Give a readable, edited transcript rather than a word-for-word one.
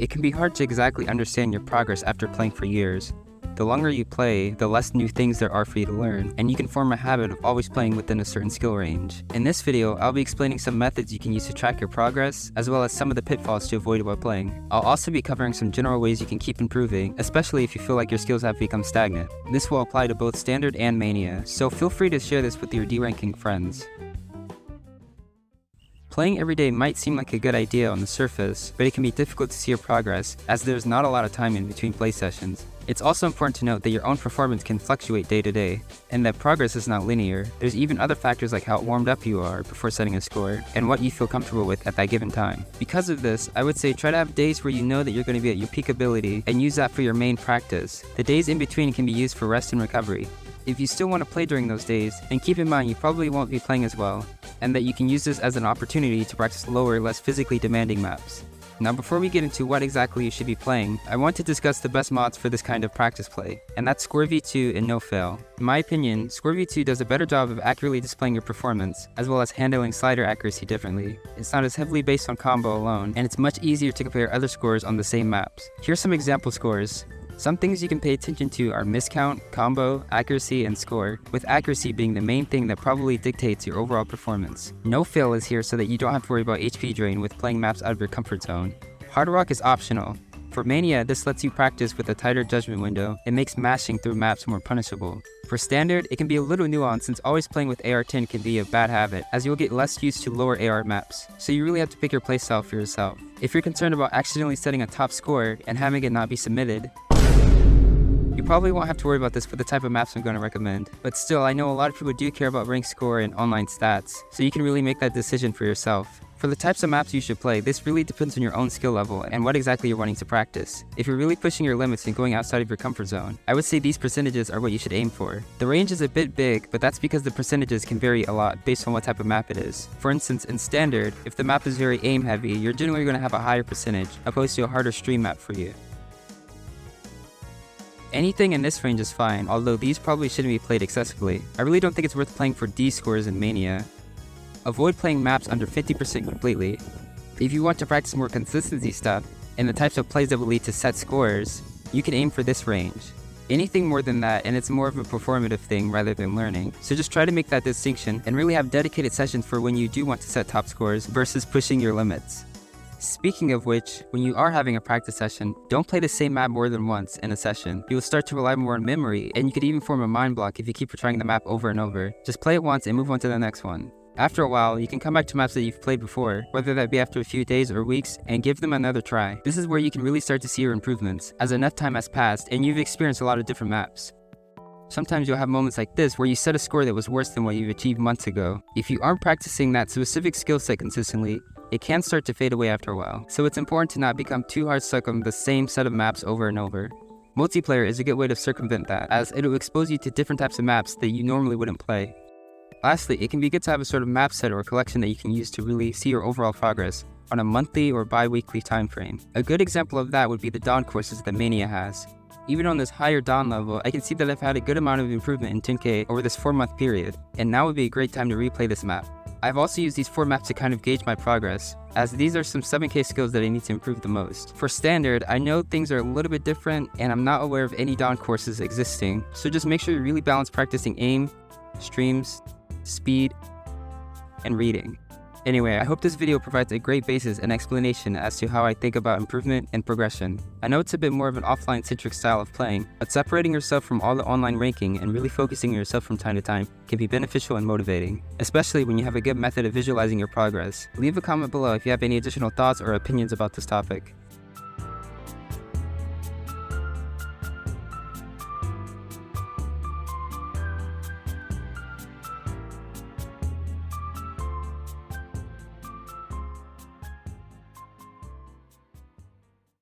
It can be hard to exactly understand your progress after playing for years. The longer you play, the less new things there are for you to learn, and you can form a habit of always playing within a certain skill range. In this video, I'll be explaining some methods you can use to track your progress, as well as some of the pitfalls to avoid while playing. I'll also be covering some general ways you can keep improving, especially if you feel like your skills have become stagnant. This will apply to both Standard and Mania, so feel free to share this with your D-ranking friends. Playing every day might seem like a good idea on the surface, but it can be difficult to see your progress, as there's not a lot of time in between play sessions. It's also important to note that your own performance can fluctuate day to day, and that progress is not linear. There's even other factors like how warmed up you are before setting a score, and what you feel comfortable with at that given time. Because of this, I would say try to have days where you know that you're going to be at your peak ability, and use that for your main practice. The days in between can be used for rest and recovery. If you still want to play during those days, then keep in mind you probably won't be playing as well, and that you can use this as an opportunity to practice lower, less physically demanding maps. Now before we get into what exactly you should be playing, I want to discuss the best mods for this kind of practice play, and that's Score V2 and No Fail. In my opinion, Score V2 does a better job of accurately displaying your performance, as well as handling slider accuracy differently. It's not as heavily based on combo alone, and it's much easier to compare other scores on the same maps. Here's some example scores. Some things you can pay attention to are miscount, combo, accuracy, and score, with accuracy being the main thing that probably dictates your overall performance. No Fail is here so that you don't have to worry about HP drain with playing maps out of your comfort zone. Hard Rock is optional. For Mania, this lets you practice with a tighter judgment window and makes mashing through maps more punishable. For Standard, it can be a little nuanced since always playing with AR-10 can be a bad habit, as you'll get less used to lower AR maps, so you really have to pick your playstyle for yourself. If you're concerned about accidentally setting a top score and having it not be submitted, you probably won't have to worry about this for the type of maps I'm going to recommend. But still, I know a lot of people do care about rank score and online stats, so you can really make that decision for yourself. For the types of maps you should play, this really depends on your own skill level and what exactly you're wanting to practice. If you're really pushing your limits and going outside of your comfort zone, I would say these percentages are what you should aim for. The range is a bit big, but that's because the percentages can vary a lot based on what type of map it is. For instance, in Standard, if the map is very aim heavy, you're generally going to have a higher percentage, opposed to a harder stream map for you. Anything in this range is fine, although these probably shouldn't be played excessively. I really don't think it's worth playing for D scores in Mania. Avoid playing maps under 50% completely. If you want to practice more consistency stuff, and the types of plays that will lead to set scores, you can aim for this range. Anything more than that, and it's more of a performative thing rather than learning, so just try to make that distinction and really have dedicated sessions for when you do want to set top scores versus pushing your limits. Speaking of which, when you are having a practice session, don't play the same map more than once in a session. You will start to rely more on memory, and you could even form a mind block if you keep retrying the map over and over. Just play it once and move on to the next one. After a while, you can come back to maps that you've played before, whether that be after a few days or weeks, and give them another try. This is where you can really start to see your improvements, as enough time has passed and you've experienced a lot of different maps. Sometimes you'll have moments like this where you set a score that was worse than what you've achieved months ago. If you aren't practicing that specific skill set consistently, it can start to fade away after a while, so it's important to not become too hard stuck on the same set of maps over and over. Multiplayer is a good way to circumvent that, as it will expose you to different types of maps that you normally wouldn't play. Lastly, it can be good to have a sort of map set or collection that you can use to really see your overall progress on a monthly or bi-weekly time frame. A good example of that would be the Dawn courses that Mania has. Even on this higher Dawn level, I can see that I've had a good amount of improvement in 10K over this 4-month period, and now would be a great time to replay this map. I've also used these 4 maps to kind of gauge my progress, as these are some 7K skills that I need to improve the most. For Standard, I know things are a little bit different, and I'm not aware of any Dawn courses existing, so just make sure you really balance practicing aim, streams, speed, and reading. Anyway, I hope this video provides a great basis and explanation as to how I think about improvement and progression. I know it's a bit more of an offline-centric style of playing, but separating yourself from all the online ranking and really focusing on yourself from time to time can be beneficial and motivating, especially when you have a good method of visualizing your progress. Leave a comment below if you have any additional thoughts or opinions about this topic.